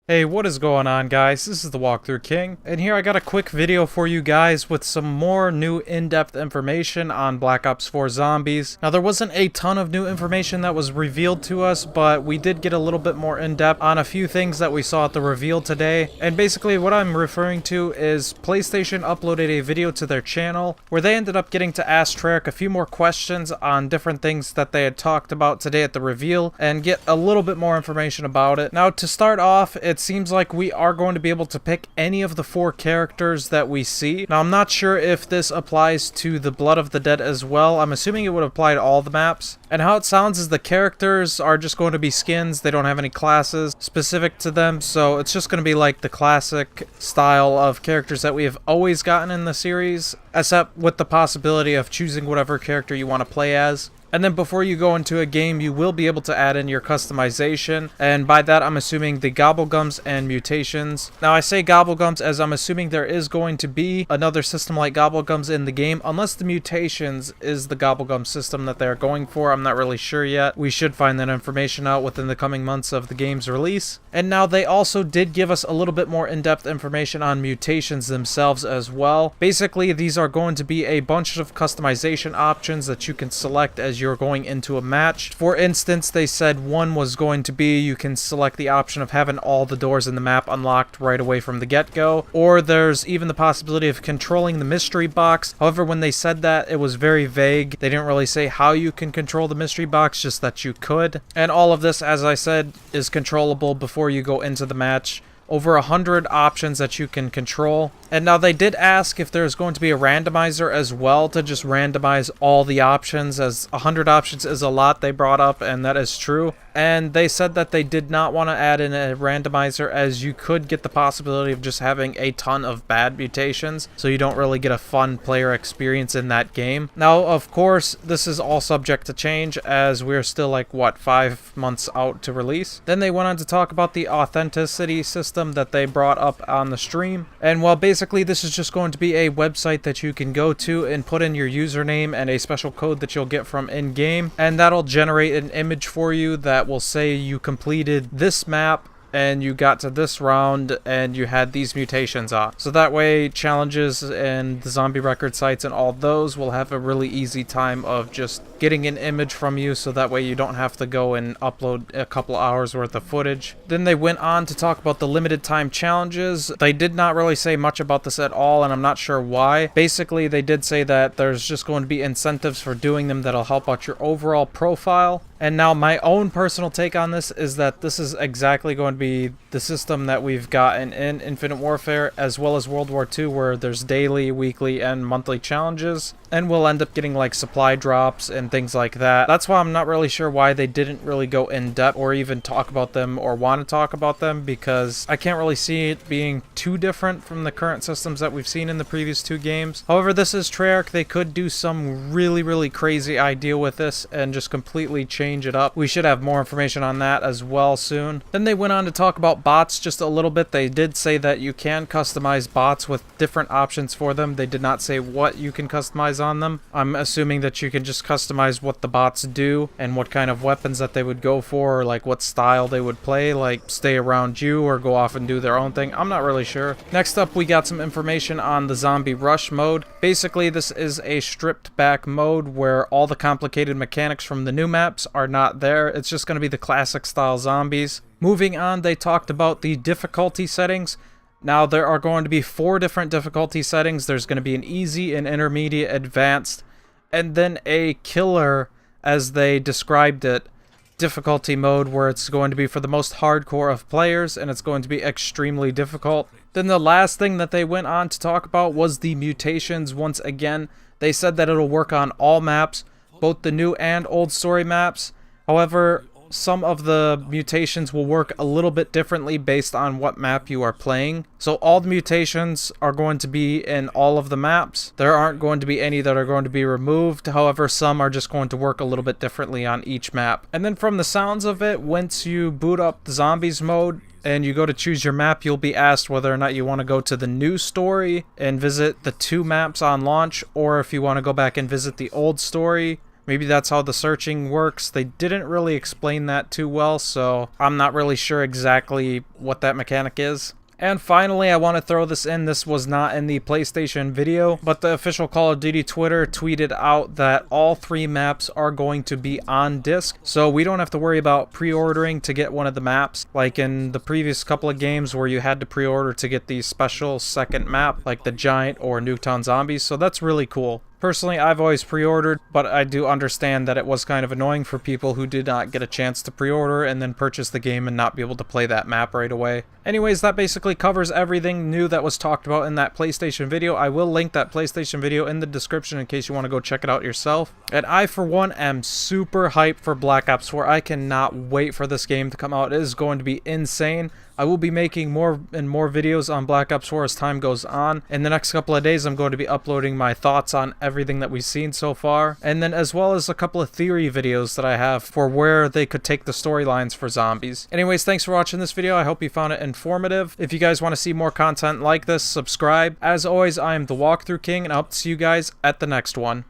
Hey, what is going on, guys? This is TheWalkthroughKing, and here I got a quick video for you guys with some more new in-depth information on Black Ops 4 Zombies. Now, there wasn't a ton of new information that was revealed to us, but we did get a little bit more in-depth on a few things that we saw at the reveal today. And basically, what I'm referring to is PlayStation uploaded a video to their channel where they ended up getting to ask Treyarch a few more questions on different things that they had talked about today at the reveal and get a little bit more information about it. Now, to start off, it seems like we are going to be able to pick any of the 4 characters that we see. Now, I'm not sure if this applies to the Blood of the Dead as well. I'm assuming it would apply to all the maps. And how it sounds is the characters are just going to be skins. They don't have any classes specific to them, so it's just going to be like the classic style of characters that we have always gotten in the series, except with the possibility of choosing whatever character you want to play as. And then before you go into a game, you will be able to add in your customization. And by that, I'm assuming the Gobblegums and Mutations. Now, I say Gobblegums as I'm assuming there is going to be another system like Gobblegums in the game. Unless the Mutations is the Gobblegum system that they're going for. I'm not really sure yet. We should find that information out within the coming months of the game's release. And now they also did give us a little bit more in-depth information on Mutations themselves as well. Basically, these are going to be a bunch of customization options that you can select as you're going into a match. For instance, they said one was going to be you can select the option of having all the doors in the map unlocked right away from the get-go, or there's even the possibility of controlling the mystery box. However, when they said that, it was very vague. They didn't really say how you can control the mystery box, just that you could. And all of this, as I said, is controllable before you go into the match. Over 100 options that you can control. And now they did ask if there's going to be a randomizer as well to just randomize all the options, as 100 options is a lot they brought up, and that is true. And they said that they did not want to add in a randomizer, as you could get the possibility of just having a ton of bad mutations, so you don't really get a fun player experience in that game. Now, of course, this is all subject to change, as we're still like, what, 5 months out to release? Then they went on to talk about the authenticity system that they brought up on the stream. And well, basically this is just going to be a website that you can go to and put in your username and a special code that you'll get from in-game, and that'll generate an image for you that will say you completed this map and you got to this round and you had these mutations on. So that way challenges and the zombie record sites and all those will have a really easy time of just getting an image from you, so that way you don't have to go and upload a couple hours worth of footage. Then they went on to talk about the limited time challenges. They did not really say much about this at all, and I'm not sure why. Basically, they did say that there's just going to be incentives for doing them that'll help out your overall profile. And now my own personal take on this is that this is exactly going to be the system that we've gotten in Infinite Warfare as well as World War II, where there's daily, weekly, and monthly challenges. And we'll end up getting like supply drops and things like that. That's why I'm not really sure why they didn't really go in depth or even talk about them or want to talk about them, because I can't really see it being too different from the current systems that we've seen in the previous 2 games. However, this is Treyarch. They could do some really crazy idea with this and just completely change it up. We should have more information on that as well soon. Then they went on to talk about bots just a little bit. They did say that you can customize bots with different options for them. They did not say what you can customize on them. I'm assuming that you can just customize what the bots do and what kind of weapons that they would go for, or like what style they would play, like stay around you or go off and do their own thing. I'm not really sure. Next up, we got some information on the zombie rush mode. Basically, this is a stripped back mode where all the complicated mechanics from the new maps are not there. It's just going to be the classic style zombies. Moving on, they talked about the difficulty settings. Now, there are going to be 4 different difficulty settings. There's going to be an easy, an intermediate, advanced, and then a killer, as they described it, difficulty mode, where it's going to be for the most hardcore of players, and it's going to be extremely difficult. Then the last thing that they went on to talk about was the mutations. Once again, they said that it'll work on all maps, both the new and old story maps. However, some of the mutations will work a little bit differently based on what map you are playing. So all the mutations are going to be in all of the maps. There aren't going to be any that are going to be removed. However, some are just going to work a little bit differently on each map. And then from the sounds of it, once you boot up the zombies mode and you go to choose your map, you'll be asked whether or not you want to go to the new story and visit the 2 maps on launch, or if you want to go back and visit the old story Maybe that's how the searching works. They didn't really explain that too well, so I'm not really sure exactly what that mechanic is. And finally, I want to throw this in. This was not in the PlayStation video, but the official Call of Duty Twitter tweeted out that all 3 maps are going to be on disc. So we don't have to worry about pre-ordering to get one of the maps, like in the previous couple of games where you had to pre-order to get the special second map, like the Giant or Nuketown Zombies. So that's really cool. Personally, I've always pre-ordered, but I do understand that it was kind of annoying for people who did not get a chance to pre-order and then purchase the game and not be able to play that map right away. Anyways, that basically covers everything new that was talked about in that PlayStation video. I will link that PlayStation video in the description in case you want to go check it out yourself. And I, for one, am super hyped for Black Ops 4. I cannot wait for this game to come out. It is going to be insane. I will be making more and more videos on Black Ops 4 as time goes on. In the next couple of days, I'm going to be uploading my thoughts on everything that we've seen so far. And then as well as a couple of theory videos that I have for where they could take the storylines for zombies. Anyways, thanks for watching this video. I hope you found it informative. If you guys want to see more content like this, subscribe. As always, I am TheWalkthroughKing, and I hope to see you guys at the next one.